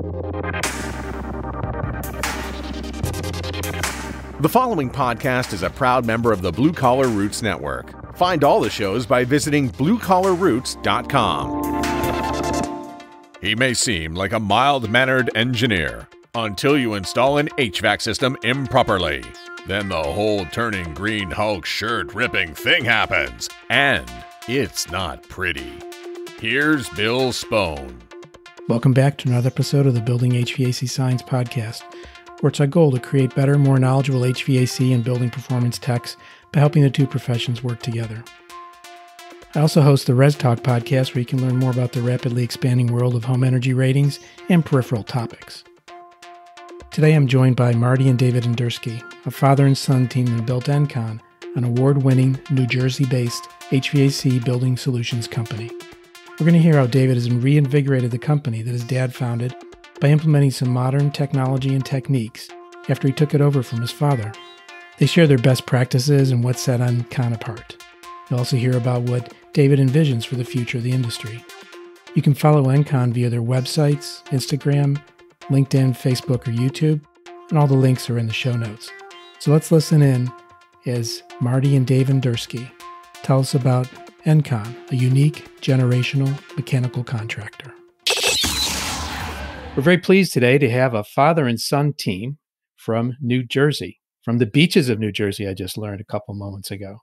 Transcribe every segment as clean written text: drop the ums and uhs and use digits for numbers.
The following podcast is a proud member of the Blue Collar Roots Network. Find all the shows by visiting bluecollarroots.com. He may seem like a mild-mannered engineer until you install an HVAC system improperly. Then the whole turning green Hulk shirt-ripping thing happens, and it's not pretty. Here's Bill Spohn. Welcome back to another episode of the Building HVAC Science podcast, where it's our goal to create better, more knowledgeable HVAC and building performance techs by helping the two professions work together. I also host the Res Talk podcast, where you can learn more about the rapidly expanding world of home energy ratings and peripheral topics. Today I'm joined by Marty and David Indursky, a father and son team that built Encon, an award-winning New Jersey-based HVAC building solutions company. We're going to hear how David has reinvigorated the company that his dad founded by implementing some modern technology and techniques after he took it over from his father. They share their best practices and what set Ncon apart. You'll also hear about what David envisions for the future of the industry. You can follow Encon via their websites, Instagram, LinkedIn, Facebook, or YouTube, and all the links are in the show notes. So let's listen in as Marty and David Indursky tell us about Encon, a unique generational mechanical contractor. We're very pleased today to have a father and son team from New Jersey, from the beaches of New Jersey, I just learned a couple moments ago.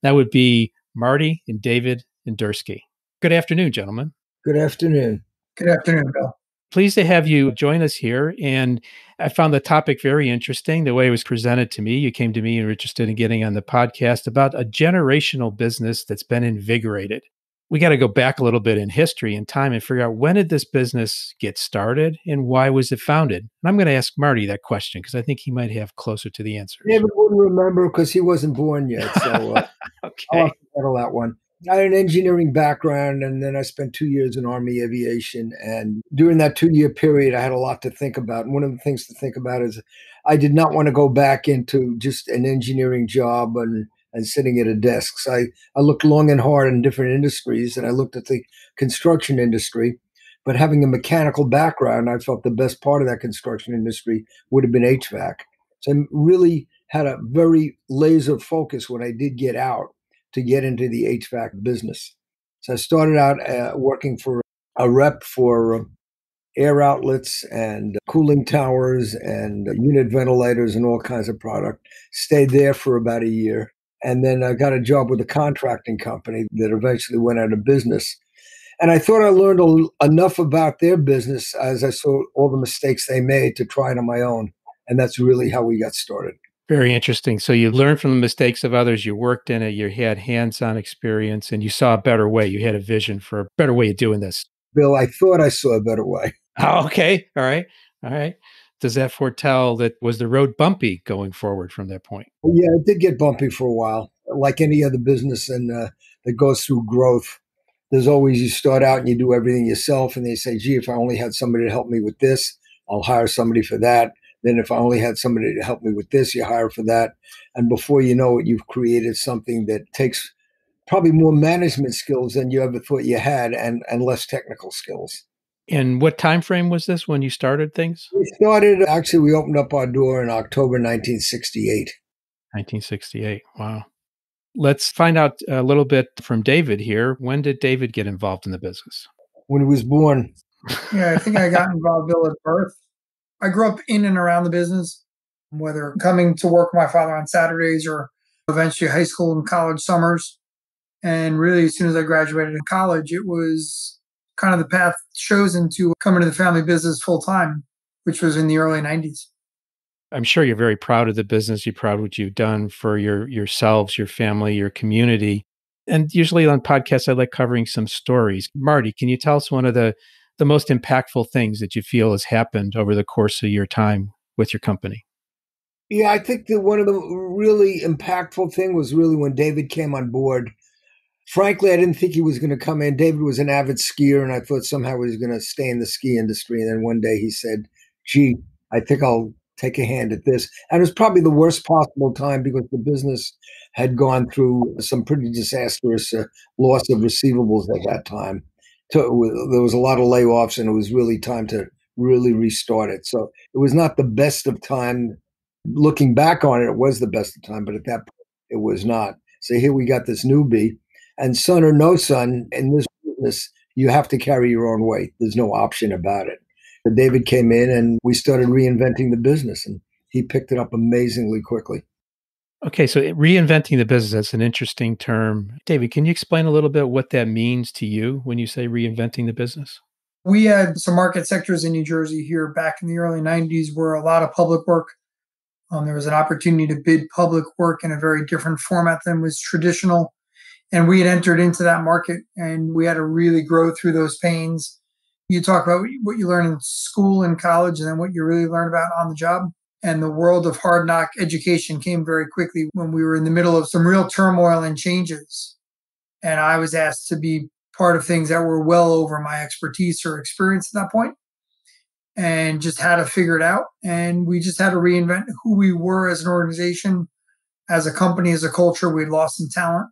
That would be Marty and David Indursky. Good afternoon, gentlemen. Good afternoon. Good afternoon, Bill. Pleased to have you join us here. And I found the topic very interesting, the way it was presented to me. You came to me and were interested in getting on the podcast about a generational business that's been invigorated. We got to go back a little bit in history and time and figure out, when did this business get started and why was it founded? And I'm going to ask Marty that question because I think he might have closer to the answer. David wouldn't remember because he wasn't born yet. So okay. I'll have to settle that one. I had an engineering background, and then I spent 2 years in Army aviation. And during that 2-year period, I had a lot to think about. And one of the things to think about is I did not want to go back into just an engineering job and sitting at a desk. So I looked long and hard in different industries, and I looked at the construction industry. But having a mechanical background, I felt the best part of that construction industry would have been HVAC. So I really had a very laser focus when I did get out to get into the HVAC business. So I started out working for a rep for air outlets and cooling towers and unit ventilators and all kinds of product. Stayed there for about a year. And then I got a job with a contracting company that eventually went out of business. And I thought I learned enough about their business as I saw all the mistakes they made to try it on my own. And that's really how we got started. Very interesting. So you learned from the mistakes of others, you worked in it, you had hands-on experience, and you saw a better way. You had a vision for a better way of doing this. Bill, I thought I saw a better way. Oh, okay. All right. Does that foretell that was the road bumpy going forward from that point? Yeah, it did get bumpy for a while. Like any other business that goes through growth, there's always, you start out and you do everything yourself, and they say, gee, if I only had somebody to help me with this, I'll hire somebody for that. Then if I only had somebody to help me with this, you hire for that. And before you know it, you've created something that takes probably more management skills than you ever thought you had and less technical skills. And what time frame was this when you started things? We opened up our door in October 1968. 1968. Wow. Let's find out a little bit from David here. When did David get involved in the business? When he was born. Yeah, I think I got involved, Bill, at birth. I grew up in and around the business, whether coming to work with my father on Saturdays or eventually high school and college summers. And really, as soon as I graduated in college, it was kind of the path chosen to come into the family business full time, which was in the early 90s. I'm sure you're very proud of the business. You're proud of what you've done for yourselves, your family, your community. And usually on podcasts, I like covering some stories. Marty, can you tell us one of the most impactful things that you feel has happened over the course of your time with your company? Yeah, I think that one of the really impactful thing was really when David came on board. Frankly, I didn't think he was going to come in. David was an avid skier, and I thought somehow he was going to stay in the ski industry. And then one day he said, gee, I think I'll take a hand at this. And it was probably the worst possible time because the business had gone through some pretty disastrous loss of receivables at that time. There was a lot of layoffs, and it was really time to really restart it. So it was not the best of time. Looking back on it, it was the best of time, but at that point, it was not. So here we got this newbie, and son or no son, in this business, you have to carry your own weight. There's no option about it. But David came in and we started reinventing the business, and he picked it up amazingly quickly. Okay, so reinventing the business, that's an interesting term. David, can you explain a little bit what that means to you when you say reinventing the business? We had some market sectors in New Jersey here back in the early 90s where a lot of public work. There was an opportunity to bid public work in a very different format than was traditional. And we had entered into that market and we had to really grow through those pains. You talk about what you learn in school and college and then what you really learn about on the job. And the world of hard knock education came very quickly when we were in the middle of some real turmoil and changes. And I was asked to be part of things that were well over my expertise or experience at that point, and just had to figure it out. And we just had to reinvent who we were as an organization, as a company, as a culture. We'd lost some talent.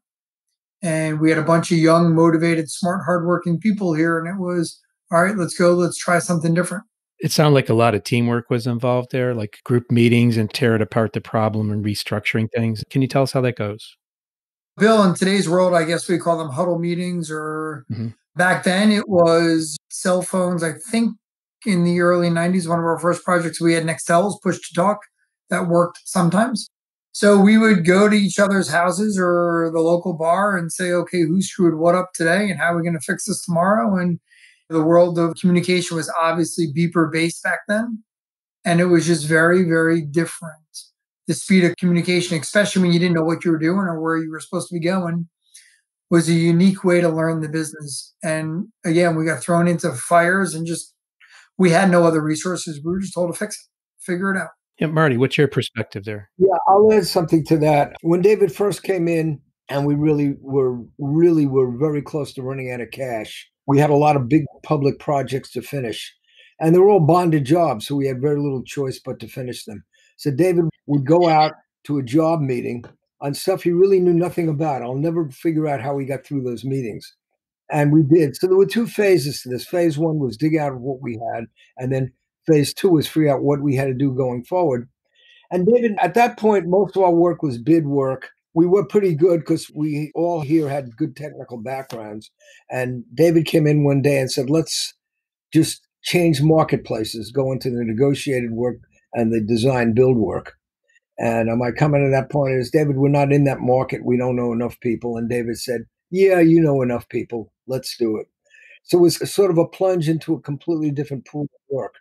And we had a bunch of young, motivated, smart, hardworking people here. And it was, all right, let's go. Let's try something different. It sounded like a lot of teamwork was involved there, like group meetings and tearing apart the problem and restructuring things. Can you tell us how that goes? Bill, in today's world, I guess we call them huddle meetings, or back then it was cell phones. I think in the early 90s, one of our first projects, we had Nextels, push to talk, that worked sometimes. So we would go to each other's houses or the local bar and say, okay, who screwed what up today and how are we going to fix this tomorrow? And the world of communication was obviously beeper based back then. And it was just very, very different. The speed of communication, especially when you didn't know what you were doing or where you were supposed to be going, was a unique way to learn the business. And again, we got thrown into fires and just, we had no other resources. We were just told to fix it, figure it out. Yeah, Marty, what's your perspective there? Yeah, I'll add something to that. When David first came in, and we really were very close to running out of cash, we had a lot of big public projects to finish, and they were all bonded jobs, so we had very little choice but to finish them. So David would go out to a job meeting on stuff he really knew nothing about. I'll never figure out how he got through those meetings. And we did. So there were two phases to this. Phase one was dig out what we had, and then phase two was figure out what we had to do going forward. And David, at that point, most of our work was bid work. We were pretty good because we all here had good technical backgrounds. And David came in one day and said, let's just change marketplaces, go into the negotiated work and the design build work. And my comment at that point is, David, we're not in that market. We don't know enough people. And David said, yeah, you know enough people. Let's do it. So it was sort of a plunge into a completely different pool of work.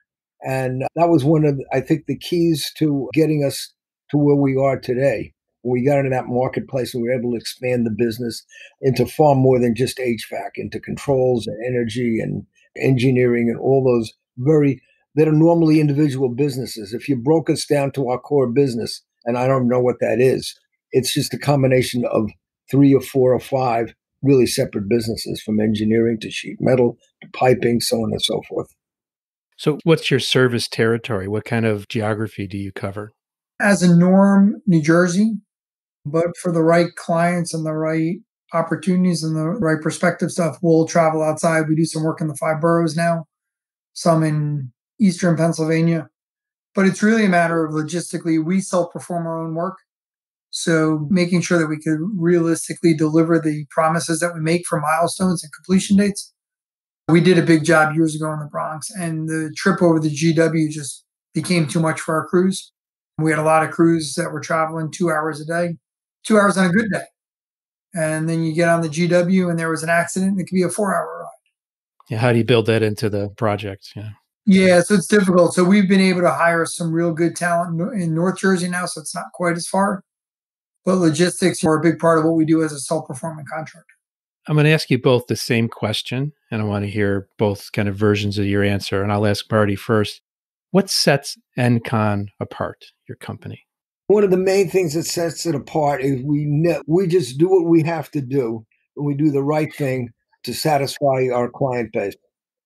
And that was one of, I think, the keys to getting us to where we are today. When we got into that marketplace and we were able to expand the business into far more than just HVAC, into controls and energy and engineering and all those that are normally individual businesses. If you broke us down to our core business, and I don't know what that is, it's just a combination of 3 or 4 or 5 really separate businesses, from engineering to sheet metal to piping, so on and so forth. So what's your service territory? What kind of geography do you cover? As a norm, New Jersey, but for the right clients and the right opportunities and the right perspective stuff, we'll travel outside. We do some work in the 5 boroughs now, some in Eastern Pennsylvania, but it's really a matter of logistically, we self-perform our own work. So making sure that we could realistically deliver the promises that we make for milestones and completion dates. We did a big job years ago in the Bronx, and the trip over the GW just became too much for our crews. We had a lot of crews that were traveling 2 hours a day, 2 hours on a good day. And then you get on the GW and there was an accident, and it could be a 4-hour ride. Yeah, how do you build that into the project? Yeah, so it's difficult. So we've been able to hire some real good talent in North Jersey now, so it's not quite as far. But logistics are a big part of what we do as a self-performing contractor. I'm going to ask you both the same question, and I want to hear both kind of versions of your answer. And I'll ask Marty first. What sets Encon apart, your company? One of the main things that sets it apart is we just do what we have to do, and we do the right thing to satisfy our client base.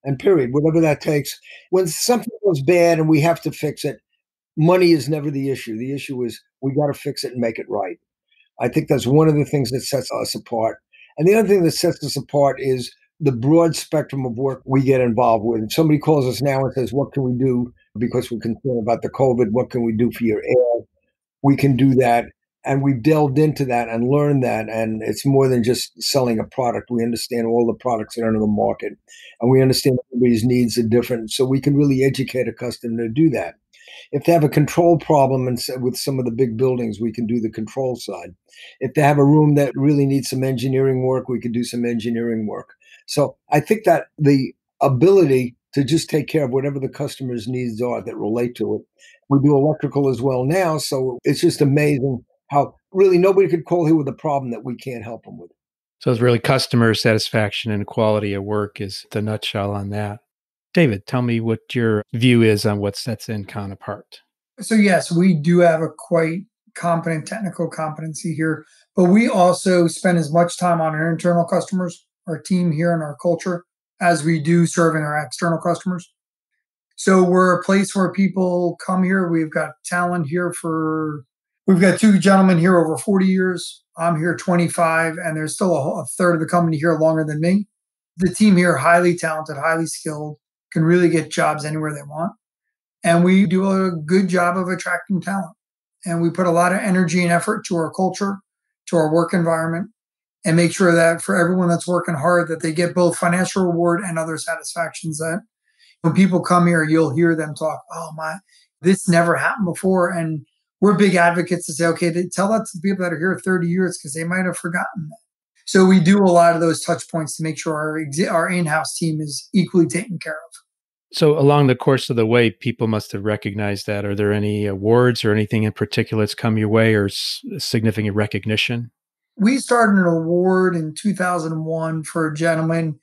And period, whatever that takes. When something goes bad and we have to fix it, money is never the issue. The issue is we got to fix it and make it right. I think that's one of the things that sets us apart. And the other thing that sets us apart is the broad spectrum of work we get involved with. If somebody calls us now and says, what can we do because we're concerned about the COVID? What can we do for your air? We can do that. And we've delved into that and learned that. And it's more than just selling a product. We understand all the products that are in the market. And we understand everybody's needs are different. So we can really educate a customer to do that. If they have a control problem and with some of the big buildings, we can do the control side. If they have a room that really needs some engineering work, we can do some engineering work. So I think that the ability to just take care of whatever the customer's needs are that relate to it. We do electrical as well now. So it's just amazing how really nobody could call here with a problem that we can't help them with. So it's really customer satisfaction and quality of work is the nutshell on that. David, tell me what your view is on what sets Encon apart. So yes, we do have a quite competent technical competency here, but we also spend as much time on our internal customers, our team here and our culture, as we do serving our external customers. So we're a place where people come here. We've got talent here we've got two gentlemen here over 40 years. I'm here 25, and there's still a third of the company here longer than me. The team here, highly talented, highly skilled, can really get jobs anywhere they want. And we do a good job of attracting talent. And we put a lot of energy and effort to our culture, to our work environment, and make sure that for everyone that's working hard, that they get both financial reward and other satisfactions. That when people come here, you'll hear them talk, oh my, this never happened before. And we're big advocates to say, okay, tell that to the people that are here 30 years because they might have forgotten that. So we do a lot of those touch points to make sure our in-house team is equally taken care of. So along the course of the way, people must have recognized that. Are there any awards or anything in particular that's come your way or significant recognition? We started an award in 2001 for a gentleman.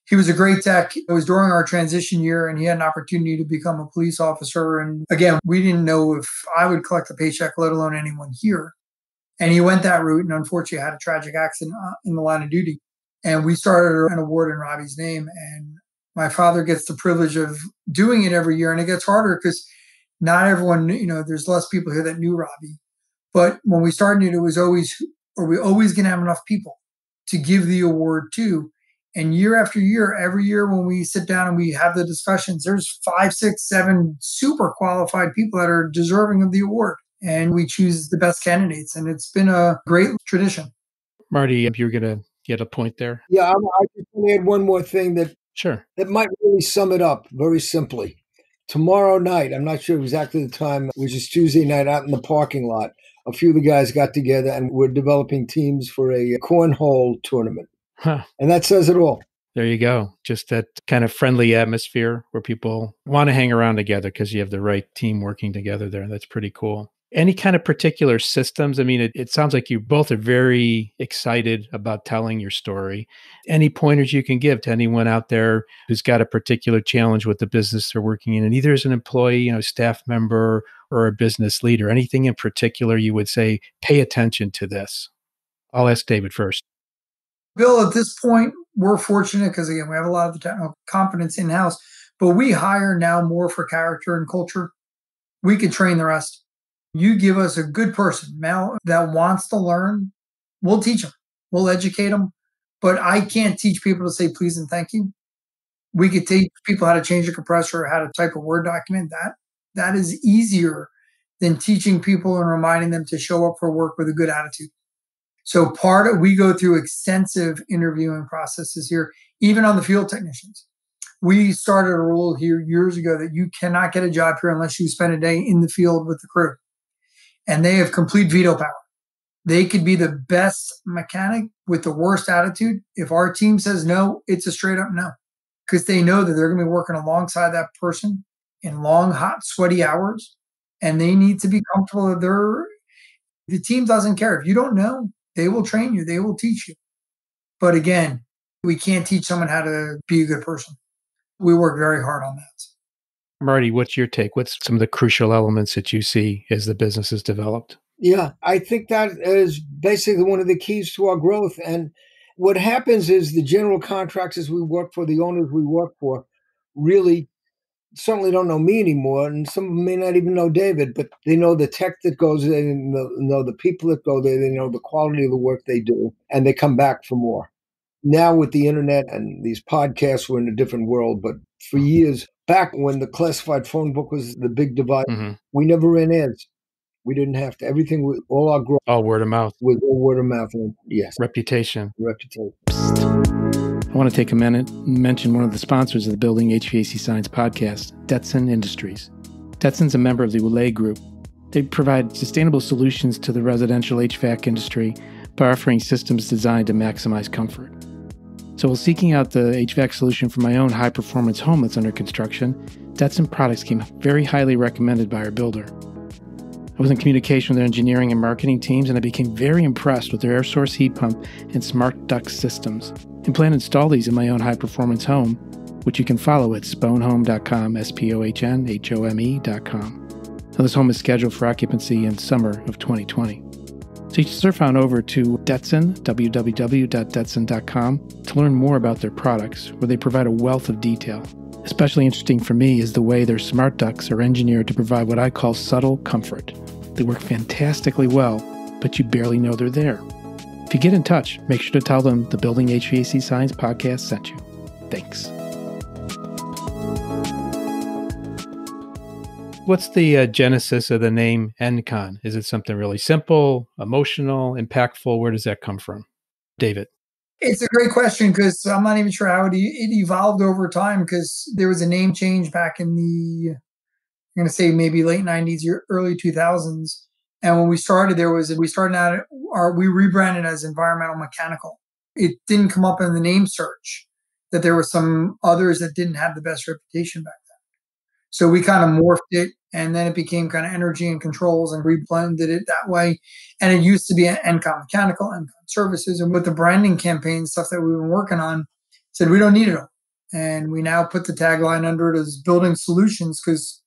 He was a great tech. It was during our transition year, and he had an opportunity to become a police officer. And again, we didn't know if I would collect a paycheck, let alone anyone here. And he went that route and unfortunately had a tragic accident in the line of duty. And we started an award in Robbie's name. And my father gets the privilege of doing it every year. And it gets harder because not everyone, there's less people here that knew Robbie. But when we started it was always, are we always going to have enough people to give the award to? And year after year, every year when we sit down and we have the discussions, there's 5, 6, 7 super qualified people that are deserving of the award. And we choose the best candidates. And it's been a great tradition. Marty, you're going to get a point there. Yeah, I just want to add one more thing that might really sum it up very simply. Tomorrow night, I'm not sure exactly the time, which is Tuesday night out in the parking lot, a few of the guys got together and we're developing teams for a cornhole tournament. Huh. And that says it all. There you go. Just that kind of friendly atmosphere where people want to hang around together because you have the right team working together there. That's pretty cool. Any kind of particular systems? I mean, it sounds like you both are very excited about telling your story. Any pointers you can give to anyone out there who's got a particular challenge with the business they're working in, and either as an employee, staff member, or a business leader? Anything in particular you would say, pay attention to this? I'll ask David first. Bill, at this point, we're fortunate because, again, we have a lot of the technical competence in-house, but we hire now more for character and culture. We could train the rest. You give us a good person, Mel, that wants to learn, we'll teach them. We'll educate them. But I can't teach people to say please and thank you. We could teach people how to change a compressor or how to type a Word document. That is easier than teaching people and reminding them to show up for work with a good attitude. So we go through extensive interviewing processes here, even on the field technicians. We started a rule here years ago that you cannot get a job here unless you spend a day in the field with the crew. And they have complete veto power. They could be the best mechanic with the worst attitude. If our team says no, it's a straight up no. Because they know that they're going to be working alongside that person in long, hot, sweaty hours. And they need to be comfortable that the team doesn't care. If you don't know, they will train you. They will teach you. But again, we can't teach someone how to be a good person. We work very hard on that. Marty, what's your take? What's some of the crucial elements that you see as the business has developed? Yeah, I think that is basically one of the keys to our growth. And what happens is the general contractors we work for, the owners we work for, really certainly don't know me anymore. And some of them may not even know David, but they know the tech that goes there, they know the people that go there, they know the quality of the work they do, and they come back for more. Now with the internet and these podcasts, we're in a different world. But for years, back when the classified phone book was the big divide, we never ran ads. We didn't have to. Everything, all our growth All word of mouth. was all word of mouth. And yes. Reputation. Reputation. I want to take a minute and mention one of the sponsors of the Building HVAC Science podcast, Detson Industries. Detson's a member of the Oulet Group. They provide sustainable solutions to the residential HVAC industry by offering systems designed to maximize comfort. So while seeking out the HVAC solution for my own high-performance home that's under construction, Detson products came very highly recommended by our builder. I was in communication with their engineering and marketing teams, and I became very impressed with their air source heat pump and smart duct systems, and plan to install these in my own high-performance home, which you can follow at spohnhome.com, spohnhome.com. Now, this home is scheduled for occupancy in summer of 2020. So you can surf on over to Detson, www.detson.com, to learn more about their products, where they provide a wealth of detail. Especially interesting for me is the way their smart ducts are engineered to provide what I call subtle comfort. They work fantastically well, but you barely know they're there. If you get in touch, make sure to tell them the Building HVAC Science podcast sent you. Thanks. What's the genesis of the name Encon? Is it something really simple, emotional, impactful? Where does that come from? David. It's a great question because I'm not even sure how it evolved over time, because there was a name change back in the, I'm going to say maybe late 90s, early 2000s. And when we started, we rebranded as Environmental Mechanical. It didn't come up in the name search that there were some others that didn't have the best reputation back then. So we kind of morphed it, and then it became kind of energy and controls, and reblended it that way. And it used to be Ncon Mechanical, Ncon Services. And with the branding campaign stuff that we've been working on, said we don't need it all. And we now put the tagline under it as Building Solutions, because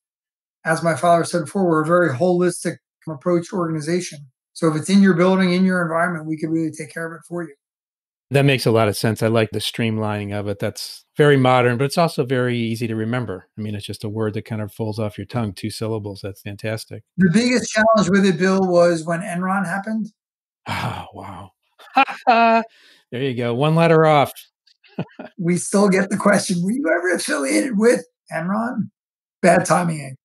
as my father said before, we're a very holistic approach organization. So if it's in your building, in your environment, we can really take care of it for you. That makes a lot of sense. I like the streamlining of it. That's very modern, but it's also very easy to remember. I mean, it's just a word that kind of falls off your tongue, 2 syllables. That's fantastic. The biggest challenge with it, Bill, was when Enron happened. Oh, wow. There you go. 1 letter off. We still get the question, were you ever affiliated with Enron? Bad timing.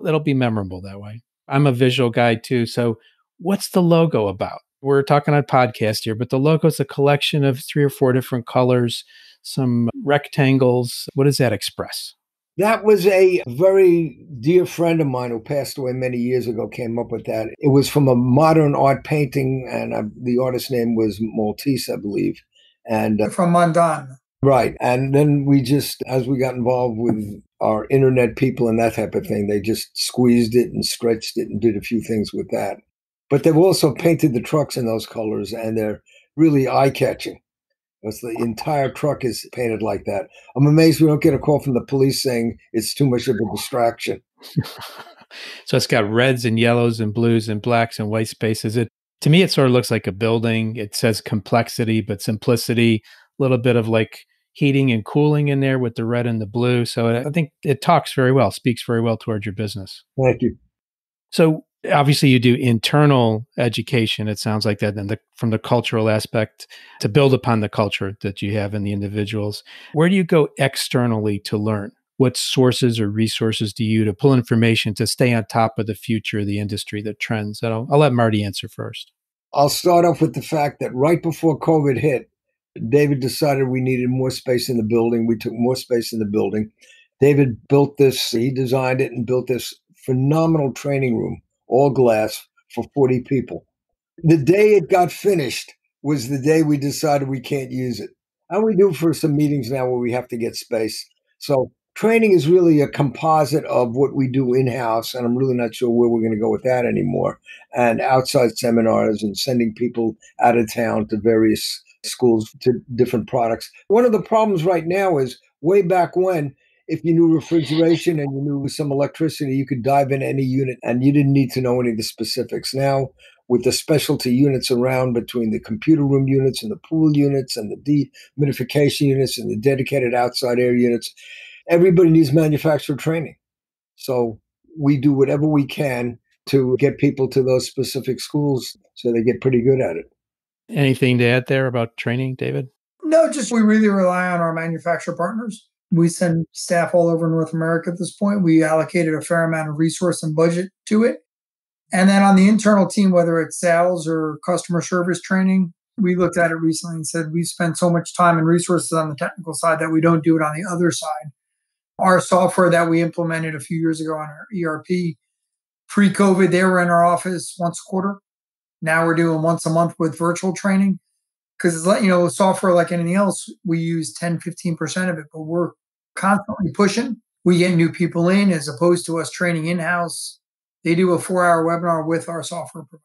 It'll be memorable that way. I'm a visual guy too. So what's the logo about? We're talking on podcast here, but the logo is a collection of 3 or 4 different colors, some rectangles. What does that express? That was a very dear friend of mine who passed away many years ago, came up with that. It was from a modern art painting, and the artist's name was Maltese, I believe. And from Mandan. Right. And then we just, as we got involved with our internet people and that type of thing, they just squeezed it and stretched it and did a few things with that. But they've also painted the trucks in those colors, and they're really eye-catching. Because the entire truck is painted like that. I'm amazed we don't get a call from the police saying it's too much of a distraction. So it's got reds and yellows and blues and blacks and white spaces. To me, it sort of looks like a building. It says complexity, but simplicity, a little bit of like heating and cooling in there with the red and the blue. So I think it talks very well, speaks very well towards your business. Thank you. So obviously you do internal education, it sounds like that, and from the cultural aspect to build upon the culture that you have in the individuals. Where do you go externally to learn? What sources or resources do you use to pull information to stay on top of the future of the industry, the trends? I'll let Marty answer first. I'll start off with the fact that right before COVID hit, David decided we needed more space in the building. We took more space in the building. David built this, he designed it and built this phenomenal training room, all glass, for 40 people. The day it got finished was the day we decided we can't use it. And we do for some meetings now where we have to get space. So training is really a composite of what we do in-house, and I'm really not sure where we're going to go with that anymore, and outside seminars and sending people out of town to various schools to different products. One of the problems right now is way back when, if you knew refrigeration and you knew some electricity, you could dive in any unit and you didn't need to know any of the specifics. Now, with the specialty units around between the computer room units and the pool units and the dehumidification units and the dedicated outside air units, everybody needs manufacturer training. So we do whatever we can to get people to those specific schools so they get pretty good at it. Anything to add there about training, David? No, just we really rely on our manufacturer partners. We send staff all over North America at this point. We allocated a fair amount of resource and budget to it. And then on the internal team, whether it's sales or customer service training, we looked at it recently and said we spend so much time and resources on the technical side that we don't do it on the other side. Our software that we implemented a few years ago on our ERP, pre-COVID, they were in our office once a quarter. Now we're doing once a month with virtual training. Because it's like, software like anything else, we use 10, 15% of it, but we're constantly pushing. We get new people in as opposed to us training in-house. They do a 4-hour webinar with our software provider.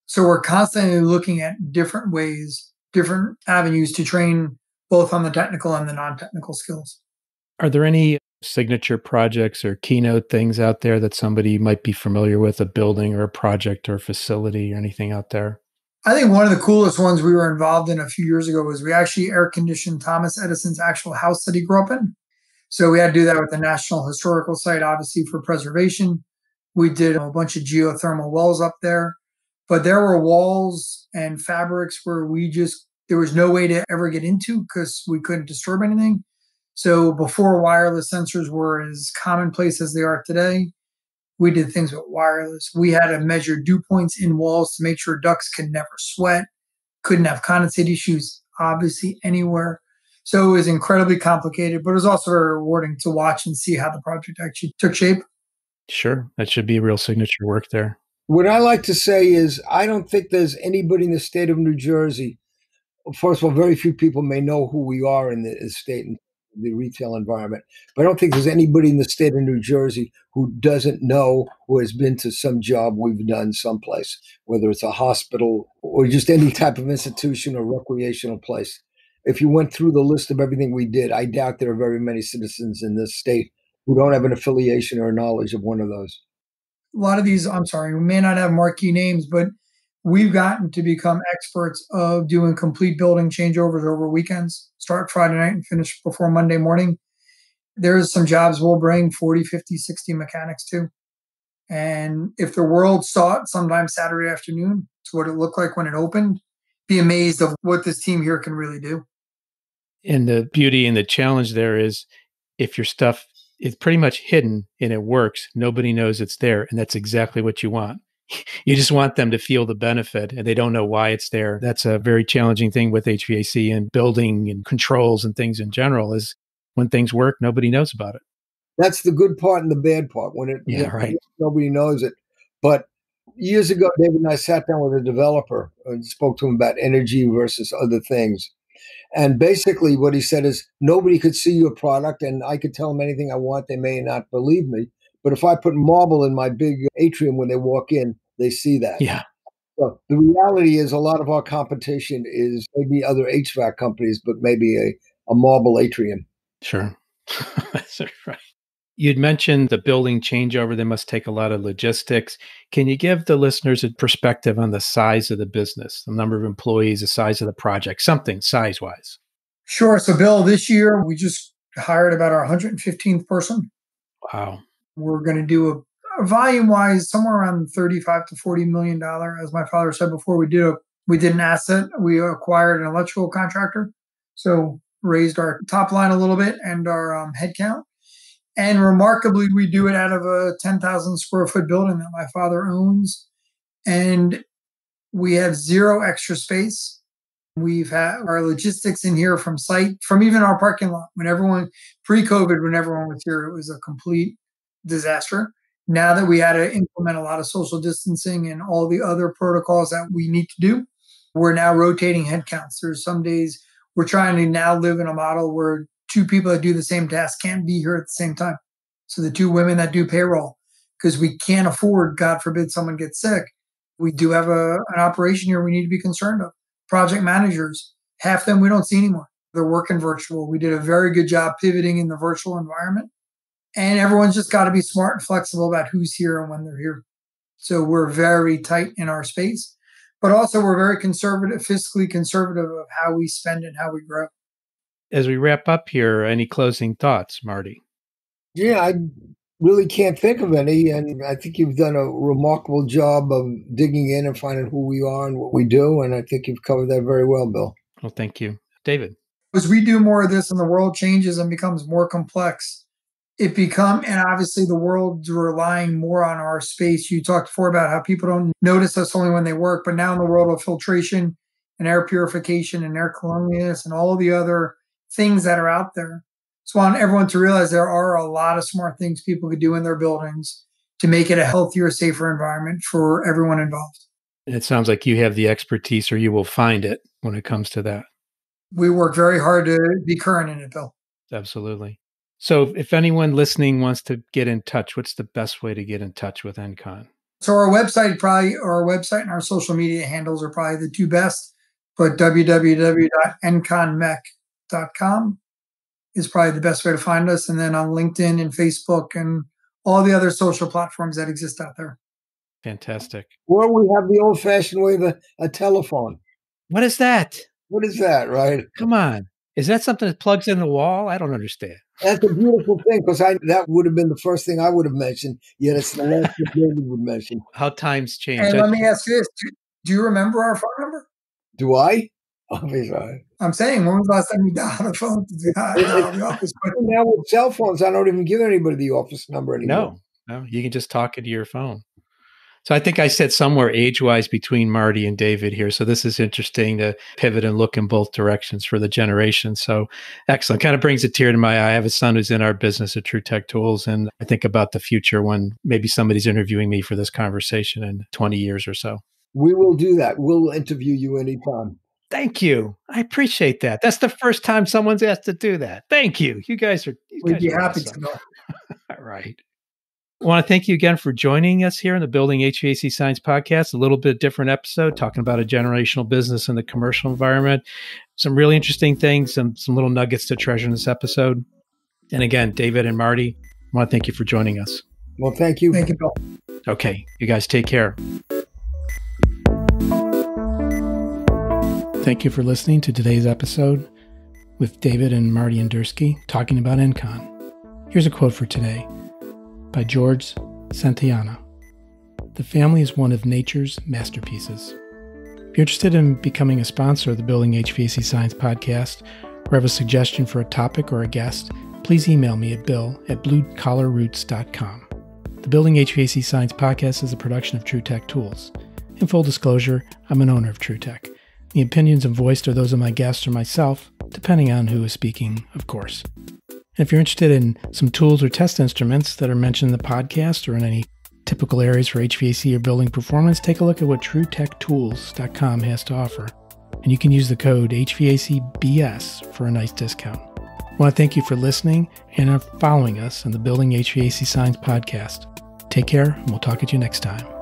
So we're constantly looking at different ways, different avenues to train both on the technical and the non-technical skills. Are there any signature projects or keynote things out there that somebody might be familiar with, a building or a project or facility or anything out there? I think one of the coolest ones we were involved in a few years ago was we actually air conditioned Thomas Edison's actual house that he grew up in. So we had to do that with the National Historical Site, obviously for preservation. We did a bunch of geothermal wells up there, but there were walls and fabrics where there was no way to ever get into because we couldn't disturb anything. So before wireless sensors were as commonplace as they are today, we did things with wireless. We had to measure dew points in walls to make sure ducts could never sweat, couldn't have condensate issues, obviously, anywhere. So it was incredibly complicated, but it was also very rewarding to watch and see how the project actually took shape. Sure. That should be real signature work there. What I like to say is I don't think there's anybody in the state of New Jersey. First of all, very few people may know who we are in the state and the retail environment. But I don't think there's anybody in the state of New Jersey who doesn't know or has been to some job we've done someplace, whether it's a hospital or just any type of institution or recreational place. If you went through the list of everything we did, I doubt there are very many citizens in this state who don't have an affiliation or knowledge of one of those. A lot of these, we may not have marquee names, but we've gotten to become experts of doing complete building changeovers over weekends, start Friday night and finish before Monday morning. There's some jobs we'll bring 40, 50, 60 mechanics to. And if the world saw it sometime Saturday afternoon, it's what it looked like when it opened, be amazed of what this team here can really do. And the beauty and the challenge there is if your stuff is pretty much hidden and it works, nobody knows it's there. And that's exactly what you want. You just want them to feel the benefit and they don't know why it's there. That's a very challenging thing with HVAC and building and controls and things in general is when things work, nobody knows about it. That's the good part and the bad part. When right. Nobody knows it. But years ago, David and I sat down with a developer and spoke to him about energy versus other things. And basically what he said is nobody could see your product and I could tell them anything I want. They may not believe me. But if I put marble in my big atrium when they walk in, they see that. Yeah. So the reality is a lot of our competition is maybe other HVAC companies, but maybe a marble atrium. Sure. That's right. You'd mentioned the building changeover. They must take a lot of logistics. Can you give the listeners a perspective on the size of the business, the number of employees, the size of the project, something size-wise? Sure. So, Bill, this year we just hired about our 115th person. Wow. We're going to do a volume-wise somewhere around $35 to $40 million. As my father said before, we did an asset. We acquired an electrical contractor. So raised our top line a little bit and our headcount. And remarkably, we do it out of a 10,000 square foot building that my father owns. And we have zero extra space. We've had our logistics in here from site, from even our parking lot. Pre-COVID, when everyone was here, it was a complete disaster. Now that we had to implement a lot of social distancing and all the other protocols that we need to do, we're now rotating headcounts. There's some days we're trying to now live in a model where two people that do the same task can't be here at the same time. So the two women that do payroll, because we can't afford, God forbid, someone gets sick. We do have an operation here we need to be concerned of. Project managers, half them we don't see anymore. They're working virtual. We did a very good job pivoting in the virtual environment. And everyone's just got to be smart and flexible about who's here and when they're here. So we're very tight in our space, but also we're very conservative, fiscally conservative of how we spend and how we grow. As we wrap up here, any closing thoughts, Marty? Yeah, I really can't think of any. And I think you've done a remarkable job of digging in and finding who we are and what we do. And I think you've covered that very well, Bill. Well, thank you. David? As we do more of this and the world changes and becomes more complex, and obviously the world's relying more on our space. You talked before about how people don't notice us only when they work, but now in the world of filtration and air purification and air cleanliness and all the other things that are out there. So I want everyone to realize there are a lot of smart things people could do in their buildings to make it a healthier, safer environment for everyone involved. And it sounds like you have the expertise, or you will find it when it comes to that. We work very hard to be current in it, Bill. Absolutely. So if anyone listening wants to get in touch, what's the best way to get in touch with Ncon? So our website and our social media handles are probably the two best, but www.enconmech.com is probably the best way to find us. And then on LinkedIn and Facebook and all the other social platforms that exist out there. Fantastic. Or we have the old-fashioned way of a telephone. What is that? What is that, right? Come on. Is that something that plugs in the wall? I don't understand. That's a beautiful thing, because that would have been the first thing I would have mentioned, yet it's the last thing David would mention. How times change. And let me ask you this. Do you remember our phone number? Do I? Obviously. I'm saying, when was the last time you dialed a phone to the office? Now with cell phones, I don't even give anybody the office number anymore. No, you can just talk into your phone. So I think I said somewhere age-wise between Marty and David here. So this is interesting to pivot and look in both directions for the generation. So excellent. Kind of brings a tear to my eye. I have a son who's in our business at True Tech Tools, and I think about the future when maybe somebody's interviewing me for this conversation in 20 years or so. We will do that. We'll interview you anytime. Thank you. I appreciate that. That's the first time someone's asked to do that. Thank you. You guys are We'd be happy awesome. to know. All right. I want to thank you again for joining us here in the Building HVAC Science Podcast. A little bit different episode, talking about a generational business in the commercial environment. Some really interesting things, some little nuggets to treasure in this episode. And again, David and Marty, I want to thank you for joining us. Well, thank you. Thank you, Bill. Okay, you guys take care. Thank you for listening to today's episode with David and Marty Indursky talking about Encon. Here's a quote for today by George Santayana. The family is one of nature's masterpieces. If you're interested in becoming a sponsor of the Building HVAC Science Podcast, or have a suggestion for a topic or a guest, please email me at bill@bluecollarroots.com. The Building HVAC Science Podcast is a production of True Tech Tools. In full disclosure, I'm an owner of True Tech. The opinions voiced are those of my guests or myself, depending on who is speaking, of course. And if you're interested in some tools or test instruments that are mentioned in the podcast or in any typical areas for HVAC or building performance, take a look at what TrueTechTools.com has to offer. And you can use the code HVACBS for a nice discount. I want to thank you for listening and following us on the Building HVAC Science Podcast. Take care, and we'll talk at you next time.